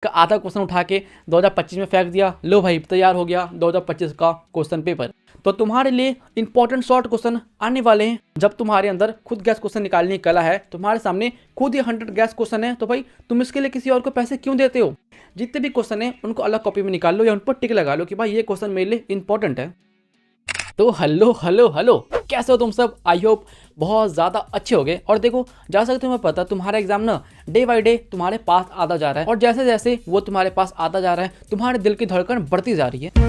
का आधा क्वेश्चन उठा के 2025 में फेंक दिया, लो भाई तैयार हो गया 2025 का क्वेश्चन पेपर। तो तुम्हारे लिए इंपॉर्टेंट शॉर्ट क्वेश्चन आने वाले हैं। जब तुम्हारे अंदर खुद गैस क्वेश्चन निकालने की कला है, तुम्हारे सामने खुद ये 100 गैस क्वेश्चन है, तो भाई तुम इसके लिए किसी और को पैसे क्यों देते हो? जितने भी क्वेश्चन है उनको अलग कॉपी में निकाल लो या उन पर टिक लगा लो कि भाई ये क्वेश्चन मेरे लिए इंपॉर्टेंट है। तो हेलो हेलो हेलो, कैसे हो तुम सब? आई होप बहुत ज़्यादा अच्छे हो गए। और देखो, जैसा कि तुम्हें पता तुम्हारा एग्जाम ना डे बाई डे तुम्हारे पास आता जा रहा है, और जैसे जैसे वो तुम्हारे पास आता जा रहा है तुम्हारे दिल की धड़कन बढ़ती जा रही है।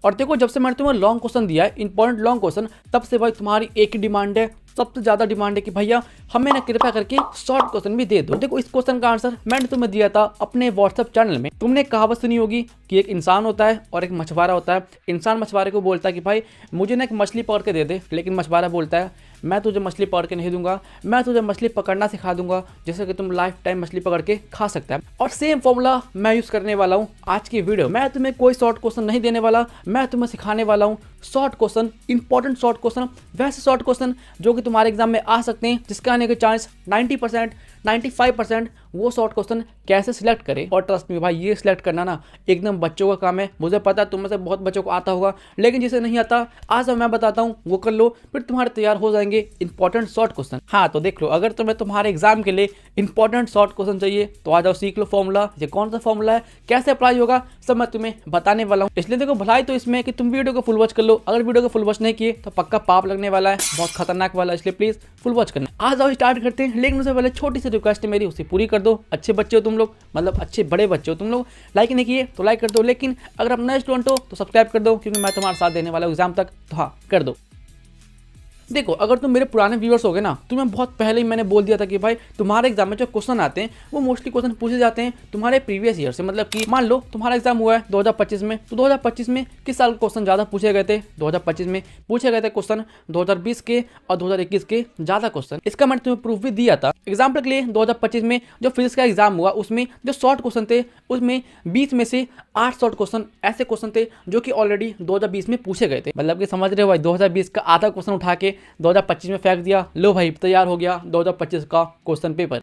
और देखो, जब से मैंने तुम्हें लॉन्ग क्वेश्चन दिया है, इंपॉर्टेंट लॉन्ग क्वेश्चन, तब से भाई तुम्हारी एक ही डिमांड है, सबसे ज्यादा डिमांड है कि भैया हमें ना कृपया करके शॉर्ट क्वेश्चन भी दे दो। देखो, इस क्वेश्चन का आंसर मैंने तुम्हें दिया था अपने व्हाट्सएप चैनल में। तुमने कहावत सुनी होगी कि एक इंसान होता है और एक मछुआरा होता है। इंसान मछुआरे को बोलता है कि भाई मुझे ना एक मछली पकड़ के दे दे, लेकिन मछुआरा बोलता है मैं तुझे मछली पकड़ के नहीं दूंगा, मैं तुझे मछली पकड़ना सिखा दूंगा जिससे कि तुम लाइफ टाइम मछली पकड़ के खा सकता है। और सेम फॉर्मूला मैं यूज करने वाला हूँ आज की वीडियो। मैं तुम्हें कोई शॉर्ट क्वेश्चन नहीं देने वाला, मैं तुम्हें सिखाने वाला हूँ short question, important short question, वैसे शॉर्ट क्वेश्चन जो कि तुम्हारे एग्जाम में आ सकते हैं, जिसका आने के चांस 90%, 95%। वो शॉर्ट क्वेश्चन कैसे सिलेक्ट करें? और ट्रस्ट में भाई, ये सिलेक्ट करना ना एकदम बच्चों का काम है। मुझे पता है तुम में से बहुत बच्चों को आता होगा, लेकिन जिसे नहीं आता आज मैं बताता हूँ वो कर लो, फिर तुम्हारे तैयार हो जाएंगे इंपॉर्टेंट शॉर्ट क्वेश्चन। हाँ, तो देख लो, अगर तुम्हें तुम्हारे एग्जाम के लिए इंपॉर्टेंट शॉर्ट क्वेश्चन चाहिए तो आ जाओ, सीख लो फॉर्मूला। ये कौन सा फॉर्मूला है, कैसे अप्लाई होगा, सब मैं तुम्हें बताने वाला हूँ। इसलिए देखो, भलाई तो इसमें कि तुम वीडियो को फुल वॉच कर लो। अगर वीडियो को फुल वॉच नहीं किए तो पक्का पाप लगने वाला है, बहुत खतरनाक वाला, इसलिए प्लीज फुल वॉच करना। आ जाओ, स्टार्ट करते हैं। लेकिन उससे पहले छोटी सी रिक्वेस्ट है मेरी, उसे पूरी कर दो। अच्छे बच्चे हो तुम लोग, मतलब अच्छे बड़े बच्चे हो तुम लोग। लाइक नहीं किए तो लाइक कर दो, लेकिन अगर आप नए स्टूडेंट हो तो सब्सक्राइब कर दो, क्योंकि मैं तुम्हारे साथ देने वाला हूं एग्जाम तक। तो हाँ, कर दो। देखो, अगर तुम मेरे पुराने व्यूअर्स हो गए ना, तुम्हें बहुत पहले ही मैंने बोल दिया था कि भाई तुम्हारे एग्जाम में जो क्वेश्चन आते हैं वो मोस्टली क्वेश्चन पूछे जाते हैं तुम्हारे प्रीवियस ईयर से। मतलब कि मान लो तुम्हारा एग्जाम हुआ है 2025 में, तो 2025 में किस साल के क्वेश्चन ज़्यादा पूछे गए थे? 2025 में पूछे गए थे क्वेश्चन 2020 के और 2021 के ज़्यादा क्वेश्चन। इसका मैंने तुम्हें प्रूफ भी दिया था। एग्जाम्पल के लिए 2025 में जो फिजिक्स का एग्जाम हुआ, उसमें जो शॉर्ट क्वेश्चन थे उसमें 20 में से 8 शॉर्ट क्वेश्चन ऐसे क्वेश्चन थे जो कि ऑलरेडी 2020 में पूछे गए थे। मतलब कि समझ रहे हो भाई, 2020 का आधा क्वेश्चन उठा के 2025 में फेंक दिया, लो भाई तैयार हो गया 2025 का क्वेश्चन पेपर।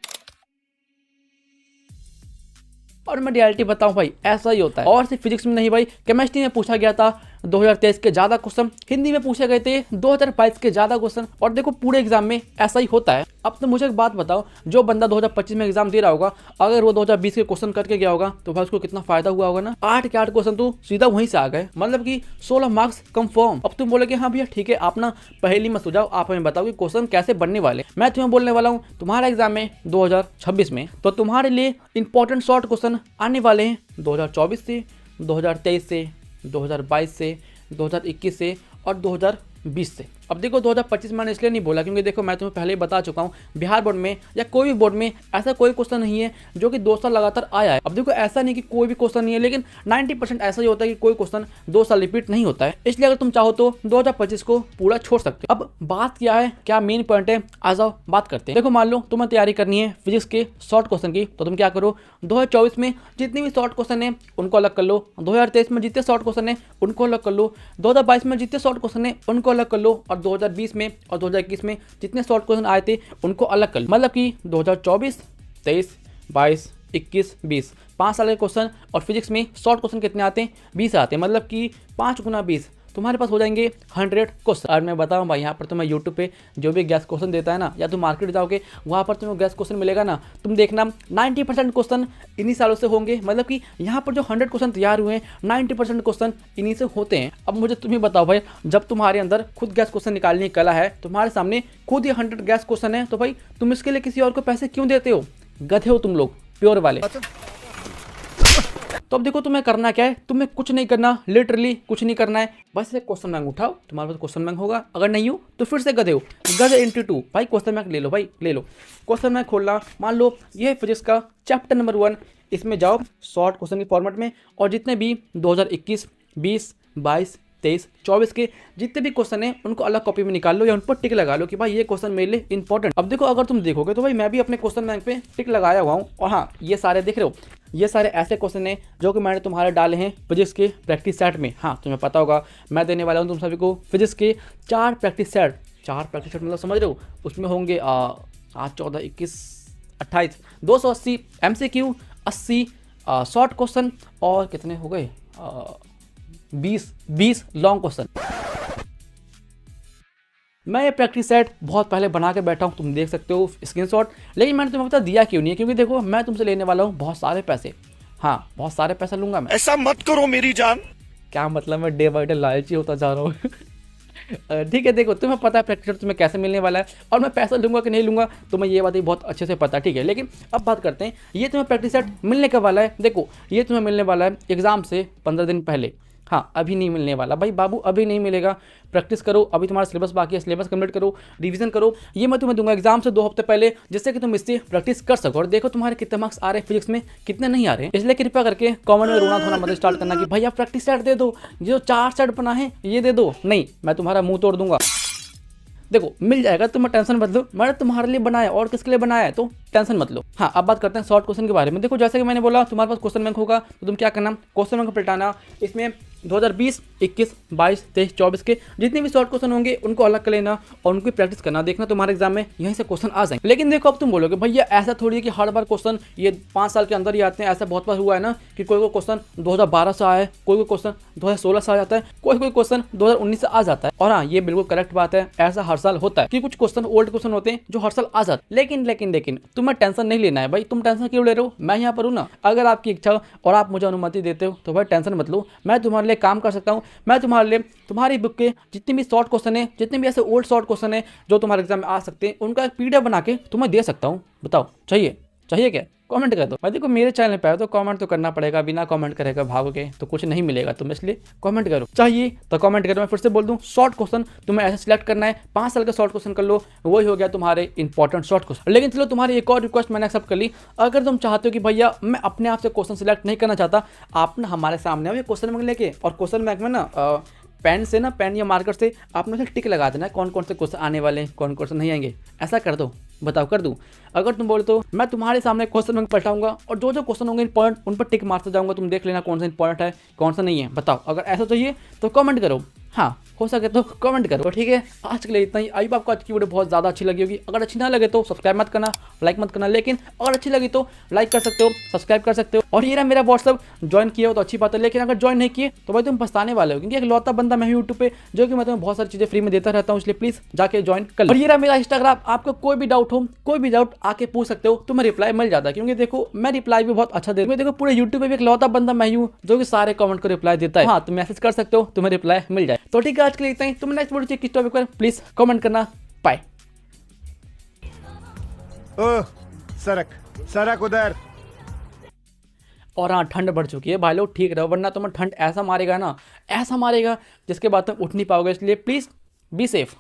और मैं रियलिटी बताऊं भाई, ऐसा ही होता है। और सिर्फ फिजिक्स में नहीं भाई, केमिस्ट्री में पूछा गया था 2023 के ज़्यादा क्वेश्चन, हिंदी में पूछे गए थे 2022 के ज़्यादा क्वेश्चन। और देखो, पूरे एग्जाम में ऐसा ही होता है। अब तो मुझे एक बात बताओ, जो बंदा 2025 में एग्जाम दे रहा होगा, अगर वो 2020 के क्वेश्चन करके गया होगा तो भाई उसको कितना फायदा हुआ होगा ना। 8 के 8 क्वेश्चन तो सीधा वहीं से आ गए, मतलब कि 16 मार्क्स कंफर्म। अब तुम बोलोगे हाँ भैया ठीक है, आप ना पहली मत सुझाओ, आप हमें बताओ कि क्वेश्चन कैसे बनने वाले। मैं तुम्हें बोलने वाला हूँ तुम्हारा एग्जाम में 2026 में, तो तुम्हारे लिए इंपॉर्टेंट शॉर्ट क्वेश्चन आने वाले हैं 2024 से, 2023 से, 2022 से, 2021 से और 2020 से। अब देखो, 2025 मैंने इसलिए नहीं बोला क्योंकि देखो, मैं तुम्हें पहले ही बता चुका हूँ, बिहार बोर्ड में या कोई भी बोर्ड में ऐसा कोई क्वेश्चन नहीं है जो कि 2 साल लगातार आया है। अब देखो, ऐसा नहीं कि कोई भी क्वेश्चन नहीं है, लेकिन 90% ऐसा ही होता है कि कोई क्वेश्चन 2 साल रिपीट नहीं होता है। इसलिए अगर तुम चाहो तो 2025 को पूरा छोड़ सकते हो। अब बात क्या है, क्या मेन पॉइंट है, आ जाओ बात करते हैं। देखो, मान लो तुम्हें तैयारी करनी है फिजिक्स के शॉर्ट क्वेश्चन की, तो तुम क्या करो, 2024 में जितने भी शॉर्ट क्वेश्चन है उनको अलग कर लो, 2023 में जितने शॉर्ट क्वेश्चन है उनको अलग कर लो, 2022 में जितने शॉर्ट क्वेश्चन है उनको अलग कर लो, और 2020 में और 2021 में जितने शॉर्ट क्वेश्चन आए थे उनको अलग कर लो। मतलब कि 2024, 23, 22, 21, 20 5 साल के क्वेश्चन। और फिजिक्स में शॉर्ट क्वेश्चन कितने आते हैं? 20 आते हैं। मतलब कि 5 गुना 20, तुम्हारे पास हो जाएंगे 100 क्वेश्चन। और मैं बताऊं भाई, यहाँ पर तुम्हें यूट्यूब पे जो भी गैस क्वेश्चन देता है ना, या तुम मार्केट जाओगे वहाँ पर तुम्हें गैस क्वेश्चन मिलेगा ना, तुम देखना 90% क्वेश्चन इन्हीं सालों से होंगे। मतलब कि यहाँ पर जो 100 क्वेश्चन तैयार हुए हैं, 90% क्वेश्चन इन्हीं से होते हैं। अब मुझे तुम्हें बताओ भाई, जब तुम्हारे अंदर खुद गैस क्वेश्चन निकालने की कला है, तुम्हारे सामने खुद ये 100 गैस क्वेश्चन है, तो भाई तुम इसके लिए किसी और को पैसे क्यों देते हो? गधे हो तुम लोग, प्योर वाले। तो अब देखो, तुम्हें करना क्या है, तुम्हें कुछ नहीं करना, लिटरली कुछ नहीं करना है। बस एक क्वेश्चन बैंक उठाओ, तुम्हारे पास क्वेश्चन बैंक होगा, अगर नहीं हो तो फिर से गधे हो, गधे इंटू 2। भाई क्वेश्चन बैंक ले लो, भाई ले लो क्वेश्चन बैंक खोलना। मान लो ये फिजिक्स का चैप्टर नंबर 1, इसमें जाओ शॉर्ट क्वेश्चन के फॉर्मेट में, और जितने भी 2021, 20, 22, 23, 24 के जितने भी क्वेश्चन है उनको अलग कॉपी में निकाल लो या उन पर टिक लगा लो कि भाई ये क्वेश्चन मेरे लिए इंपॉर्टेंट। अब देखो, अगर तुम देखोगे तो भाई मैं भी अपने क्वेश्चन बैंक पे टिक लगाया हुआ हूँ। और हाँ, ये सारे देख रहे हो, ये सारे ऐसे क्वेश्चन हैं जो कि मैंने तुम्हारे डाले हैं फिजिक्स के प्रैक्टिस सेट में। हाँ, तुम्हें पता होगा मैं देने वाला हूँ तुम सभी को फिजिक्स के 4 प्रैक्टिस सेट। 4 प्रैक्टिस सेट मतलब समझ रहे हो, उसमें होंगे 7, 14, 21, 28, 280 MCQ, 80 शॉर्ट क्वेश्चन और कितने हो गए 20 लॉन्ग क्वेश्चन। मैं ये प्रैक्टिस सेट बहुत पहले बना के बैठा हूँ, तुम देख सकते हो स्क्रीनशॉट, लेकिन मैंने तुम्हें बता दिया क्यों नहीं है, क्योंकि देखो मैं तुमसे लेने वाला हूँ बहुत सारे पैसे। हाँ, बहुत सारे पैसे लूंगा मैं। ऐसा मत करो मेरी जान। क्या मतलब, मैं डे बाई डे लालची होता जा रहा हूँ। ठीक है, देखो तुम्हें पता है प्रैक्टिस तुम्हें कैसे मिलने वाला है और मैं पैसा लूंगा कि नहीं लूंगा तुम्हें ये बात ही बहुत अच्छे से पता है, ठीक है। लेकिन अब बात करते हैं, ये तुम्हें प्रैक्टिस सेट मिलने का वाला है। देखो ये तुम्हें मिलने वाला है एग्जाम से 15 दिन पहले। हाँ, अभी नहीं मिलने वाला भाई बाबू, अभी नहीं मिलेगा। प्रैक्टिस करो, अभी तुम्हारा सिलेबस बाकी है, सिलेबस कंप्लीट करो, रिवीजन करो। ये मैं तुम्हें दूंगा एग्जाम से 2 हफ्ते पहले, जिससे कि तुम इससे प्रैक्टिस कर सको और देखो तुम्हारे कितने मार्क्स आ रहे हैं फिजिक्स में, कितने नहीं आ रहे हैं। इसलिए कृपया करके कमेंट में रोना धोना मत स्टार्ट करना कि भैया प्रैक्टिस सेट दे दो, जो 4 सेट बना है ये दे दो। नहीं, मैं तुम्हारा मुंह तोड़ दूंगा। देखो मिल जाएगा, तुम्हें टेंशन मत लो, मैंने तुम्हारे लिए बनाया और किसके लिए बनाया है, तो टेंशन मत लो। हाँ, अब बात करते हैं शॉर्ट क्वेश्चन के बारे में। देखो जैसे कि मैंने बोला तुम्हारे पास क्वेश्चन बैंक होगा, तो तुम क्या करना, क्वेश्चन बैंक पलटाना। इसमें 2020, 21, 22, 23, 24 के जितने भी शॉर्ट क्वेश्चन होंगे उनको अलग कर लेना और उनकी प्रैक्टिस करना, देखना तुम्हारे एग्जाम में यहीं से क्वेश्चन आ जाएंगे। लेकिन देखो अब तुम बोलोगे भैया ऐसा थोड़ी है कि हर बार क्वेश्चन ये 5 साल के अंदर ही आते हैं। ऐसा बहुत बार हुआ है ना कि कोई क्वेश्चन 2012 से आया है, कोई क्वेश्चन 2016 से आ जाता है, कोई क्वेश्चन 2019 से आ जाता है। और हाँ, ये बिल्कुल करेक्ट बात है, ऐसा हर साल होता है कि कुछ क्वेश्चन ओल्ड क्वेश्चन होते हैं जो हर साल आ जाते हैं। लेकिन तुम्हें टेंशन नहीं लेना है भाई। तुम टेंशन क्यों ले रहे हो, मैं यहाँ पर हूँ ना। अगर आपकी इच्छा हो और आप मुझे अनुमति देते हो तो भाई टेंशन मत लो, मैं तुम्हारे लिए काम कर सकता हूँ। मैं तुम्हारे लिए तुम्हारी बुक के जितने भी शॉर्ट क्वेश्चन है, जितने भी ऐसे ओल्ड शॉर्ट क्वेश्चन है जो तुम्हारे एग्जाम में आ सकते हैं, उनका एक PDF बना के तुम्हें दे सकता हूँ। बताओ चाहिए क्या, कमेंट कर दो भाई। देखो मेरे चैनल पे आए तो कमेंट तो करना पड़ेगा, बिना कमेंट करेगा भागोगे तो कुछ नहीं मिलेगा तुम्हें, इसलिए कमेंट करो। चाहिए तो कमेंट करो। मैं फिर से बोल दूं, शॉर्ट क्वेश्चन तुम्हें ऐसे सिलेक्ट करना है, 5 साल का शॉर्ट क्वेश्चन कर लो, वही हो गया तुम्हारे इंपॉर्टेंट शॉर्ट क्वेश्चन। लेकिन चलो तुम्हारी एक और रिक्वेस्ट मैंने एक्सेप्ट कर ली। अगर तुम चाहते हो कि भैया मैं अपने आप से क्वेश्चन सिलेक्ट नहीं करना चाहता, आप ना हमारे सामने आओ ये क्वेश्चन बैंक लेके, और क्वेश्चन बैंक में ना पेन या मार्कर से आपने टिक लगा देना है कौन कौन से क्वेश्चन आने वाले हैं, कौन कौन से नहीं आएंगे। ऐसा कर दो, बताओ कर दूं। अगर तुम बोले तो मैं तुम्हारे सामने क्वेश्चन बैंक पढ़ाऊंगा और जो क्वेश्चन होंगे इंपॉर्टेंट उन पर टिक मारता जाऊंगा, तुम देख लेना कौन सा इंपॉर्टेंट है कौन सा नहीं है। बताओ अगर ऐसा चाहिए तो कमेंट करो, हाँ हो सके तो कमेंट करो, ठीक है। आज के लिए इतना ही। आई आपको आज की वीडियो बहुत ज़्यादा अच्छी लगी होगी। अगर अच्छी ना लगे तो सब्सक्राइब मत करना, लाइक मत करना, लेकिन अगर अच्छी लगी तो लाइक कर सकते हो, सब्सक्राइब कर सकते हो। और ये ना मेरा व्हाट्सअप ज्वाइन किया हो तो अच्छी बात है, लेकिन अगर ज्वाइन नहीं किए तो भाई तुम पछताने वाले हो, क्योंकि एक लौता बंदा मैं यूट्यूब पे जो कि मैं तुम्हें बहुत सारी चीज़ें फ्री में देता रहता हूँ, इसलिए प्लीज़ जाके ज्वाइन कर लो। और ये रहा मेरा इंस्टाग्राम, आपको कोई भी डाउट हो, कोई भी डाउट आके पूछ सकते हो, तुम्हें रिप्लाई मिल जाता है, क्योंकि देखो मैं रिप्लाई भी बहुत अच्छा देता हूँ। देखो पूरे यूट्यूब पे भी एक लौता बंदा मैं हूँ जो कि सारे कमेंट को रिप्लाई देता है। हाँ, तुम मैसेज कर सकते हो, तुम्हें रिप्लाई मिल जाए। तो ठीक है, आज के लिए इतना ही। तुम नेक्स्ट वीडियो किस टॉपिक पर प्लीज कमेंट करना। बाय। ओह सरक उधर। और हाँ, ठंड बढ़ चुकी है भाई लोग, ठीक रहो, वरना तुम्हें ठंड ऐसा मारेगा ना, ऐसा मारेगा जिसके बाद तुम उठ नहीं पाओगे, इसलिए प्लीज बी सेफ।